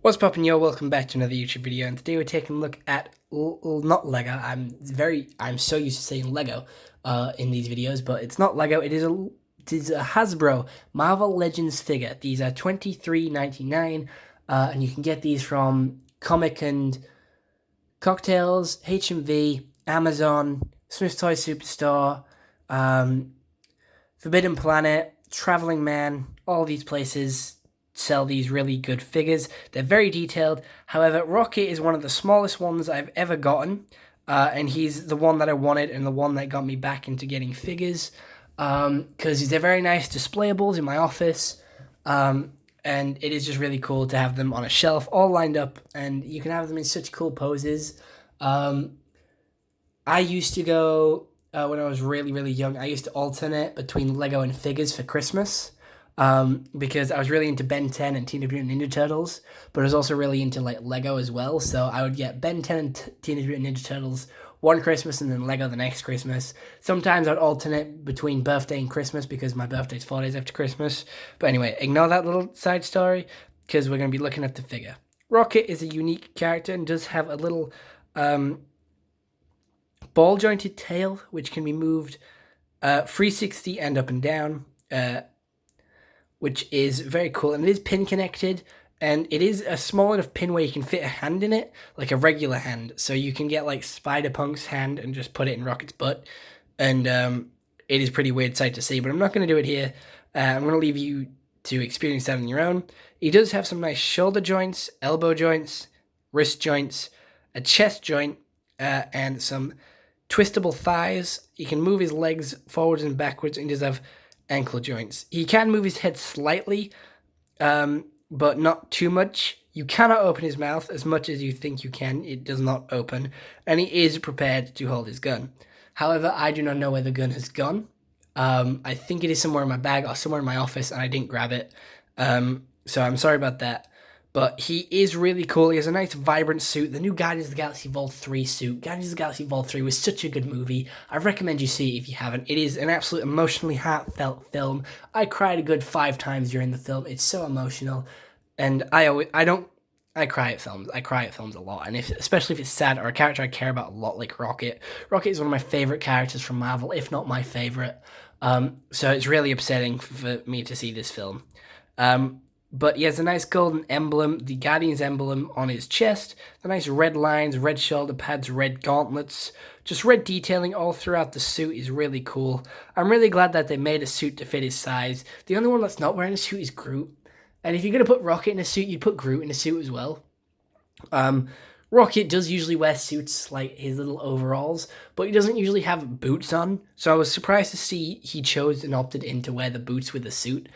What's poppin', yo? Welcome back to another YouTube video, and today we're taking a look at not Lego. I'm so used to saying Lego in these videos, but it's not Lego. It is a Hasbro Marvel Legends figure. These are $23.99, and you can get these from Comic and Cocktails, HMV, Amazon, Smith Toy Superstore, Forbidden Planet, Traveling Man. All these places sell these really good figures. They're very detailed. However, Rocket is one of the smallest ones I've ever gotten, and he's the one that I wanted and the one that got me back into getting figures, because they're very nice displayables in my office, and it is just really cool to have them on a shelf all lined up, and you can have them in such cool poses. I used to go, when I was really young, I used to alternate between Lego and figures for Christmas, because I was really into Ben 10 and Teenage Mutant Ninja Turtles, but I was also really into like Lego as well. So I would get Ben 10 and Teenage Mutant Ninja Turtles one Christmas and then Lego the next Christmas. Sometimes I'd alternate between birthday and Christmas because my birthday's 4 days after Christmas. But anyway, ignore that little side story because we're going to be looking at the figure. Rocket is a unique character and does have a little ball jointed tail which can be moved 360 and up and down, which is very cool, and it is pin connected, and it is a small enough pin where you can fit a hand in it, like a regular hand, so you can get like Spider-Punk's hand and just put it in Rocket's butt, and it is pretty weird sight to see, but I'm not going to do it here. I'm going to leave you to experience that on your own. He does have some nice shoulder joints, elbow joints, wrist joints, a chest joint, and some twistable thighs. He can move his legs forwards and backwards, and he does have ankle joints. He can move his head slightly, but not too much. You cannot open his mouth as much as you think you can. It does not open, and he is prepared to hold his gun. However, I do not know where the gun has gone. I think it is somewhere in my bag or somewhere in my office, and I didn't grab it. So I'm sorry about that. But he is really cool. He has a nice, vibrant suit. The new Guardians of the Galaxy Vol 3 suit. Guardians of the Galaxy Vol 3 was such a good movie. I recommend you see it if you haven't. It is an absolute emotionally heartfelt film. I cried a good 5 times during the film. It's so emotional. And I cry at films. I cry at films a lot. And especially if it's sad or a character I care about a lot, like Rocket. Rocket is one of my favorite characters from Marvel, if not my favorite. So it's really upsetting for me to see this film. But he has a nice golden emblem, the Guardians emblem on his chest, the nice red lines, red shoulder pads, red gauntlets, just red detailing all throughout the suit is really cool. I'm really glad that they made a suit to fit his size. The only one that's not wearing a suit is Groot. And if you're going to put Rocket in a suit, you'd put Groot in a suit as well. Rocket does usually wear suits like his little overalls, but he doesn't usually have boots on. So I was surprised to see he chose and opted in to wear the boots with the suit.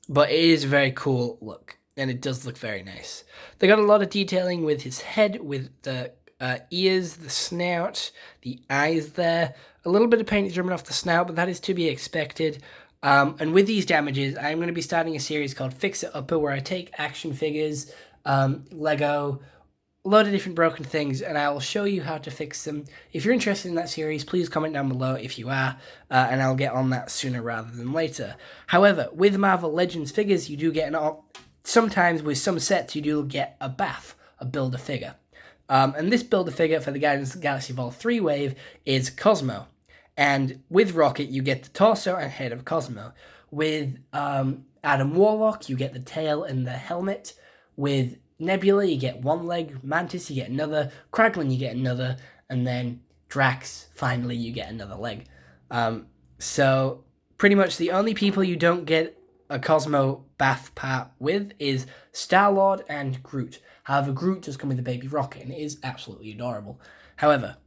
But it is a very cool look, and it does look very nice. They got a lot of detailing with his head, with the ears, the snout, the eyes there. A little bit of paint is dripping off the snout, but that is to be expected. And with these damages, I'm going to be starting a series called Fix It Upper, where I take action figures, Lego, a lot of different broken things, and I will show you how to fix them. If you're interested in that series, please comment down below if you are, and I'll get on that sooner rather than later. However, with Marvel Legends figures, you do get sometimes with some sets, you do get a BAF, a Build-A-Figure. And this Build-A-Figure for the Guardians of the Galaxy Vol 3 wave is Cosmo. And with Rocket, you get the torso and head of Cosmo. With Adam Warlock, you get the tail and the helmet. With Nebula, you get one leg. Mantis, you get another. Kraglin, you get another. And then Drax, finally, you get another leg. So pretty much the only people you don't get a Cosmo BAF part with is Star-Lord and Groot. However, Groot does come with a baby Rocket, and it is absolutely adorable. However,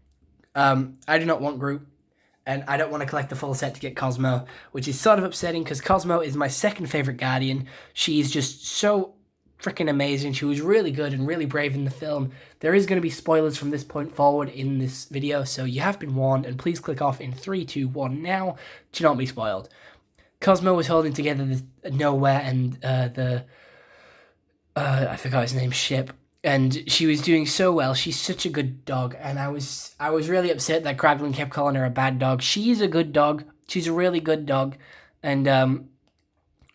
I do not want Groot, and I don't want to collect the full set to get Cosmo, which is sort of upsetting because Cosmo is my second favorite Guardian. She's just so freaking amazing. She was really good and really brave in the film. There is going to be spoilers from this point forward in this video, so you have been warned, and please click off in 3, 2, 1 now to not be spoiled. Cosmo was holding together the Nowhere and I forgot his name, ship, and she was doing so well. She's such a good dog, and I was really upset that Kraglin kept calling her a bad dog. She's a good dog. She's a really good dog, and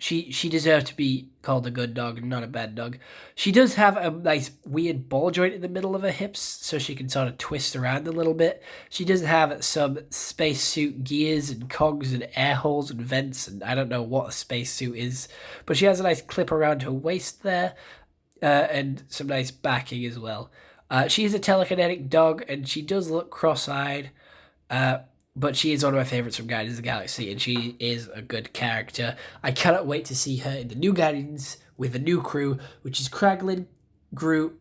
She deserves to be called a good dog, not a bad dog. She does have a nice weird ball joint in the middle of her hips, so she can sort of twist around a little bit. She does have some spacesuit gears and cogs and air holes and vents, and I don't know what a spacesuit is, but she has a nice clip around her waist there, and some nice backing as well. She is a telekinetic dog, and she does look cross-eyed. But she is one of my favorites from Guardians of the Galaxy, and she is a good character. I cannot wait to see her in the new Guardians with the new crew, which is Kraglin, Groot,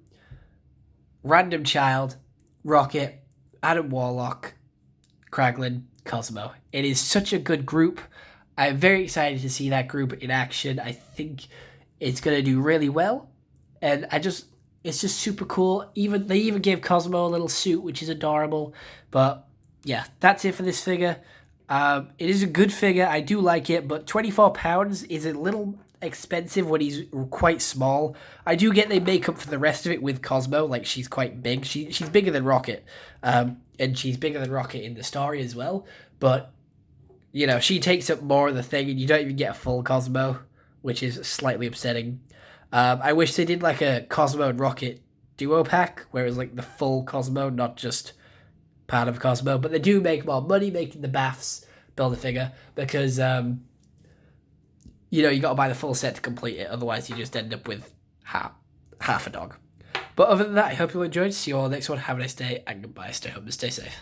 Random Child, Rocket, Adam Warlock, Kraglin, Cosmo. It is such a good group. I'm very excited to see that group in action. I think it's going to do really well, and it's just super cool. They even gave Cosmo a little suit, which is adorable. But yeah, that's it for this figure. It is a good figure. I do like it, but £24 is a little expensive when he's quite small. I do get they make up for the rest of it with Cosmo. Like, she's quite big. She's bigger than Rocket, and she's bigger than Rocket in the story as well. But you know, she takes up more of the thing, and you don't even get a full Cosmo, which is slightly upsetting. I wish they did like a Cosmo and Rocket duo pack, where it was like the full Cosmo, not just part of Cosmo. But they do make more money making the baths build a figure, because you know, you got to buy the full set to complete it. Otherwise, you just end up with half a dog. But other than that, I hope you all enjoyed. See you all next one. Have a nice day, and goodbye. Stay home and stay safe.